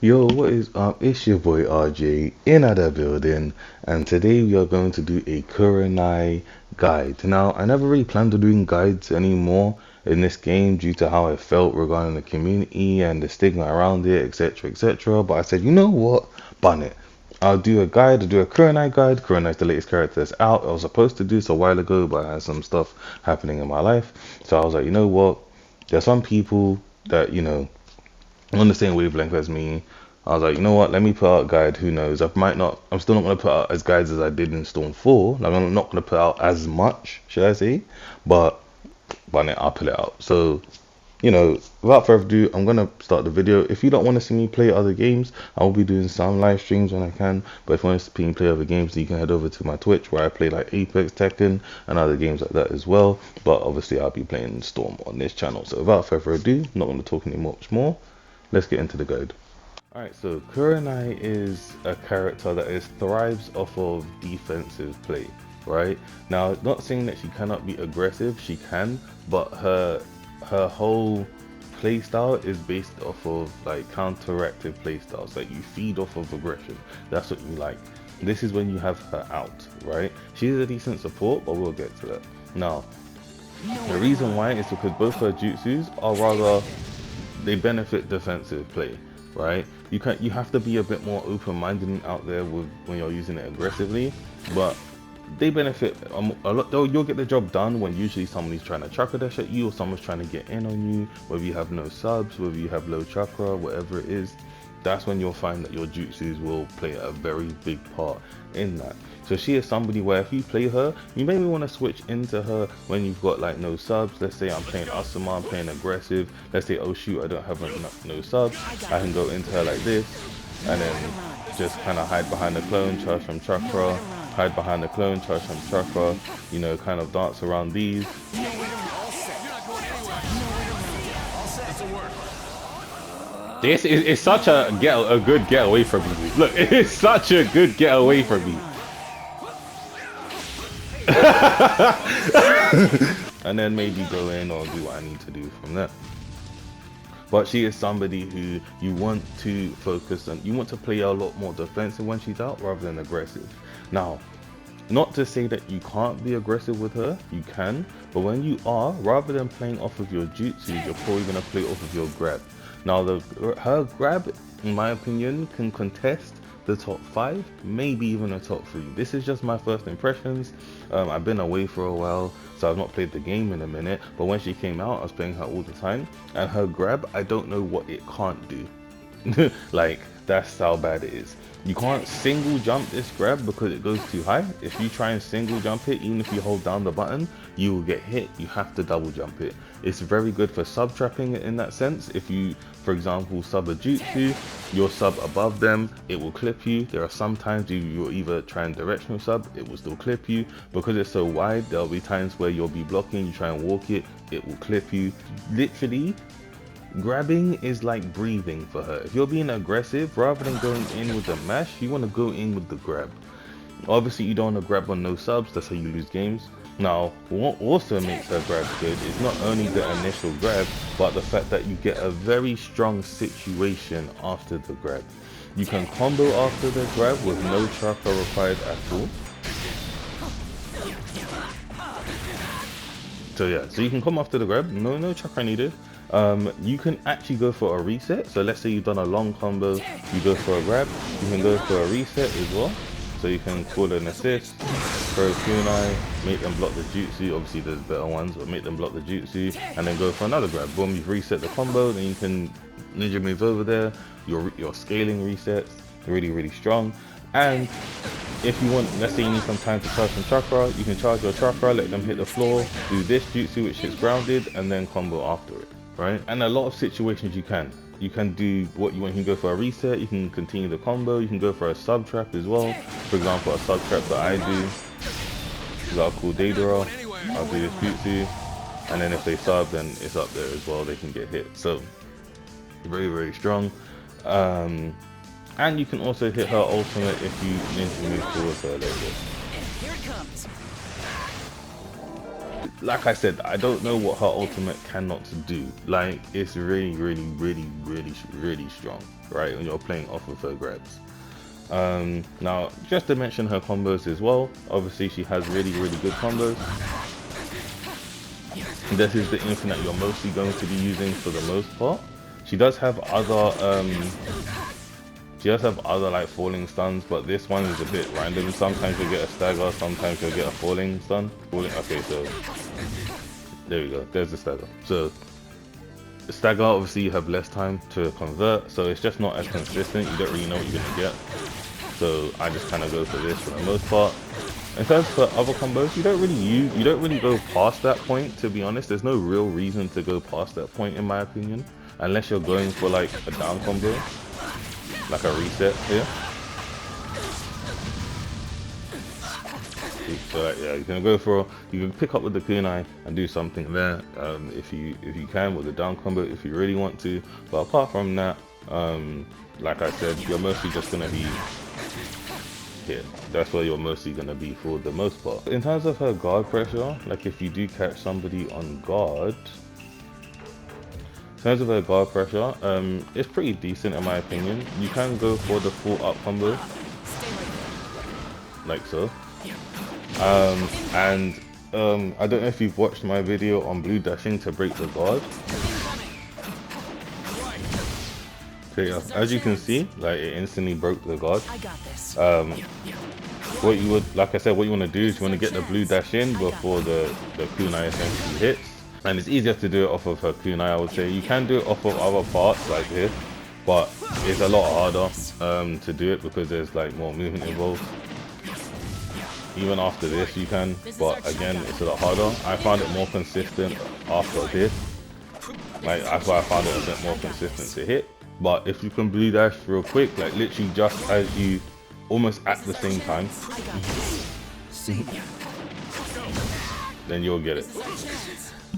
Yo, what is up? It's your boy RJ in other building, and today we are going to do a Kurenai guide. Now, I never really planned on doing guides anymore in this game due to how I felt regarding the community and the stigma around it, etc., etc. But I said, you know what? Bun it. I'll do a guide, I'll do a Kurenai guide. Kurenai is the latest character that's out. I was supposed to do this a while ago, but I had some stuff happening in my life. So I was like, you know what? There's some people that, on the same wavelength as me. I was like, you know what? Let me put out a guide. Who knows? I might not. I'm still not gonna put out as guides as I did in Storm 4. Like, I'm not gonna put out as much, should I say? But I'll put it out. So, without further ado, I'm gonna start the video. If you don't want to see me play other games, I will be doing some live streams when I can. But if you want to see me play other games, you can head over to my Twitch where I play like Apex, Tekken, and other games like that as well. But obviously, I'll be playing Storm on this channel. So without further ado, I'm not gonna talk any much more. Let's get into the guide. Alright, so Kurenai is a character that thrives off of defensive play, right? Now, not saying that she cannot be aggressive, she can, but her whole play style is based off of like counteractive play styles. Like, you feed off of aggression. That's what you like. This is when you have her out, right? She's a decent support, but we'll get to that. Now, the reason why is because both her jutsus are rather, they benefit defensive play, right? You have to be a bit more open-minded and out there with when you're using it aggressively, but they benefit a lot. Though you'll get the job done when usually somebody's trying to chakra dash at you, or someone's trying to get in on you, whether you have no subs, whether you have low chakra, whatever it is. That's when you'll find that your jutsus will play a very big part in that. So she is somebody where if you play her, you maybe want to switch into her when you've got like no subs. Let's say I'm playing Asuma, I'm playing aggressive. Let's say, oh shoot, I don't have no subs. I can go into her like this, and then just kind of hide behind the clone, charge some chakra, hide behind the clone, charge some chakra, kind of dance around these. This is such a good get away from me. Look, it's such a good get away from me. And then maybe go in or do what I need to do from there. But she is somebody who you want to focus on. You want to play a lot more defensive when she's out rather than aggressive. Now, not to say that you can't be aggressive with her, you can. But when you are, rather than playing off of your jutsu, you're probably going to play off of your grab. Now, her grab, in my opinion, can contest the top 5, maybe even the top 3. This is just my first impressions. I've been away for a while, so I've not played the game in a minute. But when she came out, I was playing her all the time. And her grab, I don't know what it can't do. Like, that's how bad it is. You can't single jump this grab because it goes too high. If you try and single jump it, even if you hold down the button, you will get hit. You have to double jump it. It's very good for sub trapping in that sense. If you, for example, sub a jutsu, your sub above them, it will clip you. There are some times you'll either try and directional sub, it will still clip you. Because it's so wide, there'll be times where you'll be blocking, you try and walk it, it will clip you. Literally, grabbing is like breathing for her. If you're being aggressive, rather than going in with the mash, you want to go in with the grab. Obviously, you don't want to grab on no subs, that's how you lose games. Now, what also makes her grab good is not only the initial grab, but the fact that you get a very strong situation after the grab. You can combo after the grab with no chakra required at all. So yeah, so you can come after the grab, no chakra needed. You can actually go for a reset. So let's say you've done a long combo, you go for a grab, you can go for a reset as well. So you can call an assist, throw Kurenai, make them block the jutsu. Obviously there's better ones, but make them block the jutsu, and then go for another grab. Boom, you've reset the combo, then you can ninja move over there. Your scaling resets, really strong. And if you want, let's say you need some time to charge some chakra, you can charge your chakra, let them hit the floor, do this jutsu which is grounded, and then combo after it, right? And a lot of situations you can do what you want. You can go for a reset, you can continue the combo, you can go for a sub trap as well. For example, a sub trap that I do is I'll call Daedra, I'll do this jutsu, and then if they sub, then it's up there as well, they can get hit. So very strong. And you can also hit her ultimate if you need to move towards her a little bit. And here it comes. Like I said, I don't know what her ultimate cannot do. Like, it's really, really, really, really, really strong, right? When you're playing off of her grabs. Now, just to mention her combos as well, obviously she has really, really good combos. This is the infinite you're mostly going to be using for the most part. She does have other like falling stuns, but this one is a bit random. Sometimes you'll get a stagger, sometimes you'll get a falling stun. Okay, so there we go, there's the stagger. So the stagger, obviously you have less time to convert, so it's just not as consistent. You don't really know what you're gonna get. So I just kind of go for this for the most part. In terms of other combos, you don't really go past that point, to be honest. There's no real reason to go past that point in my opinion, unless you're going for like a down combo, like a reset here. So yeah, you can pick up with the kunai and do something there if you can with the down combo if you really want to. But apart from that, like I said, you're mostly just gonna be here. That's where you're mostly gonna be for the most part. In terms of her guard pressure, like if you do catch somebody on guard, in terms of her guard pressure, it's pretty decent in my opinion. You can go for the full up combo, like so. I don't know if you've watched my video on blue dashing to break the guard. Okay, yeah. As you can see, like it instantly broke the guard. What you would, like I said, what you want to do is you want to get the blue dash in before the kunai essentially hits. And it's easier to do it off of her kunai, I would say. You can do it off of other parts like this, but it's a lot harder to do it because there's like more movement involved. Even after this you can, but again it's a lot harder. I found it more consistent after this. Like that's why I found it a bit more consistent to hit. But if you can blue dash real quick, like literally just as you, almost at the same time, then you'll get it.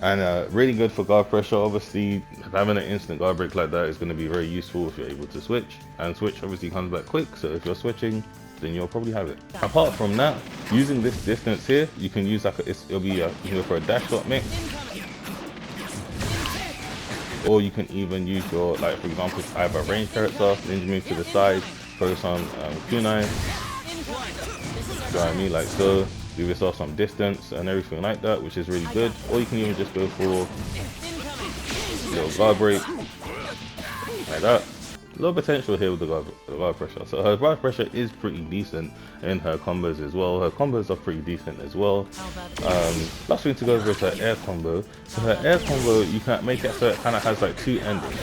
And really good for guard pressure. Obviously having an instant guard break like that is going to be very useful if you're able to switch, and switch obviously comes back quick, so if you're switching then you'll probably have it. Apart from that, using this distance here, you can use like you can go for a dash shot mix, or you can even use your, like for example, I have a range character, ninja move to the side, throw some kunai, you know what I mean, like so, give yourself some distance and everything like that, which is really good. Or you can even just go for a little guard break, like that. Low potential here with the guard pressure. So her guard pressure is pretty decent in her combos as well. Her combos are pretty decent as well. Last thing to go over is her air combo. So her air combo, you can make it so it kind of has like two endings.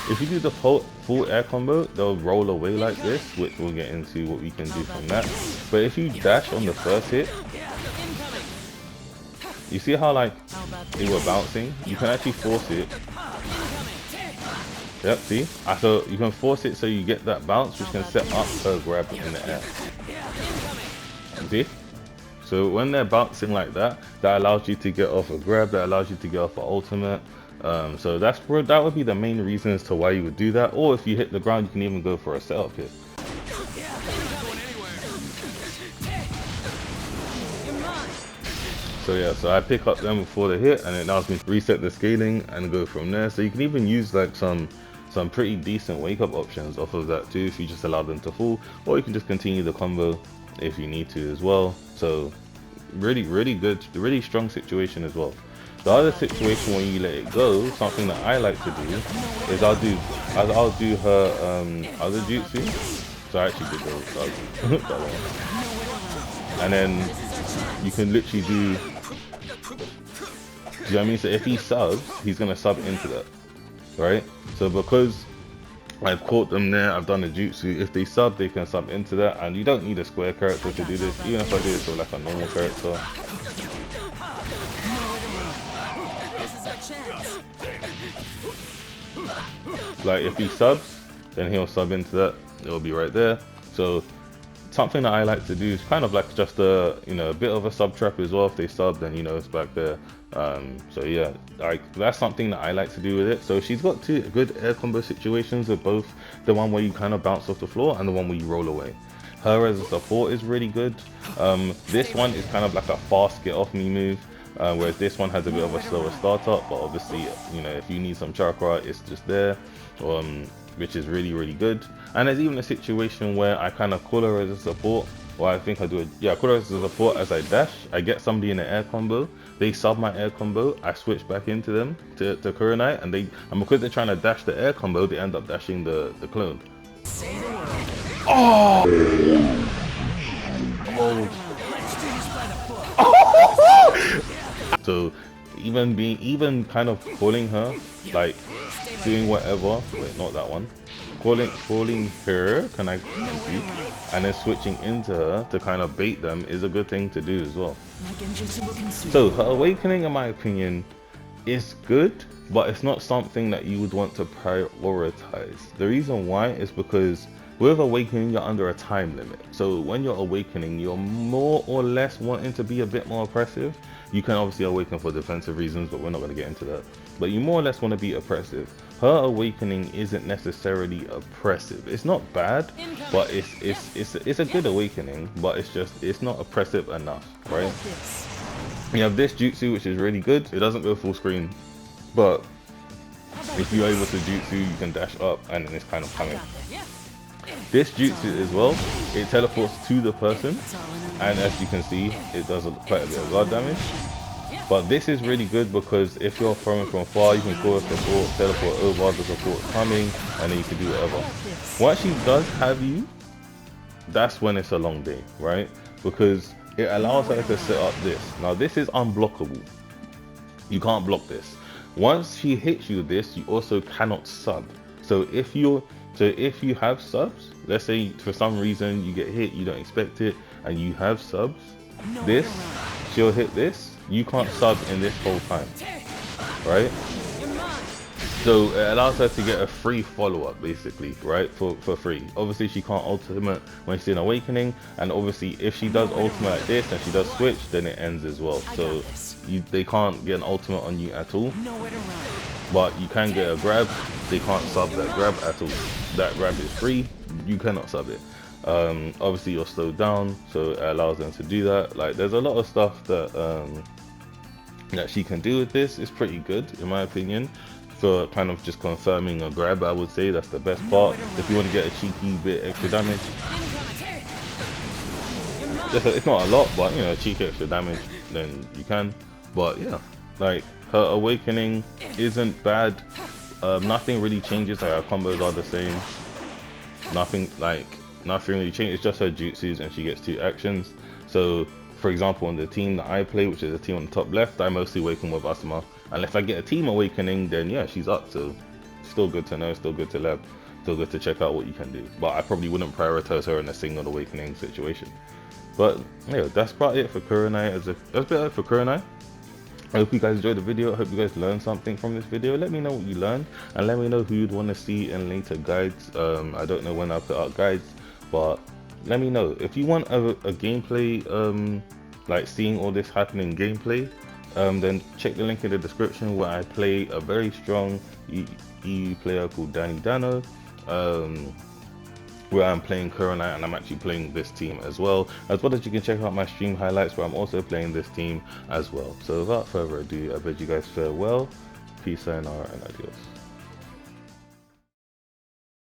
If you do the full air combo, they'll roll away like this, which we'll get into what we can do from that. But if you dash on the first hit, you see how like they were bouncing? You can actually force it. Yep, see? So you can force it so you get that bounce, which can set up her grab in the air. See? So when they're bouncing like that, that allows you to get off a grab, that allows you to get off an ultimate. So that would be the main reason as to why you would do that. Or if you hit the ground, you can even go for a setup hit. So yeah, so I pick up them before the hit, and it allows me to reset the scaling and go from there. So you can even use like some pretty decent wake up options off of that too, if you just allow them to fall, or you can just continue the combo if you need to as well. So really good, really strong situation as well. The other situation when you let it go, something that I like to do is I'll do her other jutsu. So I actually did that one. And then you can literally do you know what I mean? So if he subs, he's gonna sub into that, right? So because I've caught them there, I've done the jutsu, if they sub, they can sub into that, and you don't need a square character to do this, even if I do this with like a normal character. Like if he subs, then he'll sub into that, it'll be right there. So something that I like to do is kind of like just a bit of a sub trap as well. If they sub, then it's back there. So yeah, like that's something that I like to do with it. So she's got two good air combo situations with both the one where you kind of bounce off the floor and the one where you roll away. Her as a support is really good. This one is kind of like a fast get off me move. whereas this one has a bit of a slower startup, but obviously, you know, if you need some chakra, it's just there, which is really good. And there's even a situation where I kind of call her as a support, or I think I do it, yeah, I call her as a support. As I dash, I get somebody in an air combo, they sub my air combo, I switch back into them to Kurenai, and because they're trying to dash the air combo, they end up dashing the clone. Oh! So even kind of calling her, like doing whatever, wait, not that one, calling her, can I see, and then switching into her to kind of bait them is a good thing to do as well. So her awakening, in my opinion, is good, but it's not something that you would want to prioritize. The reason why is because with awakening, you're under a time limit. So when you're awakening, you're more or less wanting to be a bit more oppressive. You can obviously awaken for defensive reasons, but we're not going to get into that. But you more or less want to be oppressive. Her awakening isn't necessarily oppressive. It's not bad, but it's a good awakening, but it's not oppressive enough, right? You have this jutsu, which is really good. It doesn't go full screen, but if you're able to jutsu, you can dash up, and then it's kind of coming. This jutsu as well, it teleports to the person, and as you can see, it does quite a bit of guard damage. But this is really good because if you're throwing from far, you can call a support, teleport over, the support's coming, and then you can do whatever. Once she does have you, that's when it's a long day, right? Because it allows her to set up this. Now this is unblockable. You can't block this. Once she hits you with this, you also cannot sub. So if you have subs, let's say for some reason you get hit, you don't expect it, and you have subs, she'll hit this, you can't sub in this whole time, right? So it allows her to get a free follow-up, basically, right, for free. Obviously she can't ultimate when she's in awakening, and obviously if she does ultimate like this and she does switch, then it ends as well. So they can't get an ultimate on you at all, but you can get a grab. They can't sub that grab at all. That grab is free, you cannot sub it. Obviously you're slowed down, so it allows them to do that. Like, there's a lot of stuff that that she can do with this. It's pretty good in my opinion for kind of just confirming a grab. I would say that's the best part. If you want to get a cheeky bit extra damage, it's not a lot, but you know, cheeky extra damage, then you can. But yeah, like, her awakening isn't bad. Nothing really changes. Like, her combos are the same. Nothing really changes. It's just her jutsus, and she gets 2 actions. So for example, on the team that I play, which is the team on the top left, I mostly awaken with Asuma. And if I get a team awakening, then yeah, she's up. So still good to know, still good to lab, still good to check out what you can do. But I probably wouldn't prioritize her in a single awakening situation. But yeah, that's about it for Kurenai. That's about it for Kurenai. I hope you guys enjoyed the video. I hope you guys learned something from this video. Let me know what you learned, and let me know who you'd want to see in later guides. I don't know when I'll put out guides, but let me know. If you want a gameplay, like seeing all this happen in gameplay, then check the link in the description where I play a very strong EU player called Danny Dano, where I'm playing Kurenai, and I'm actually playing this team as well as you can check out my stream highlights where I'm also playing this team as well. So without further ado, I bid you guys farewell, peace, sayonara, and adios.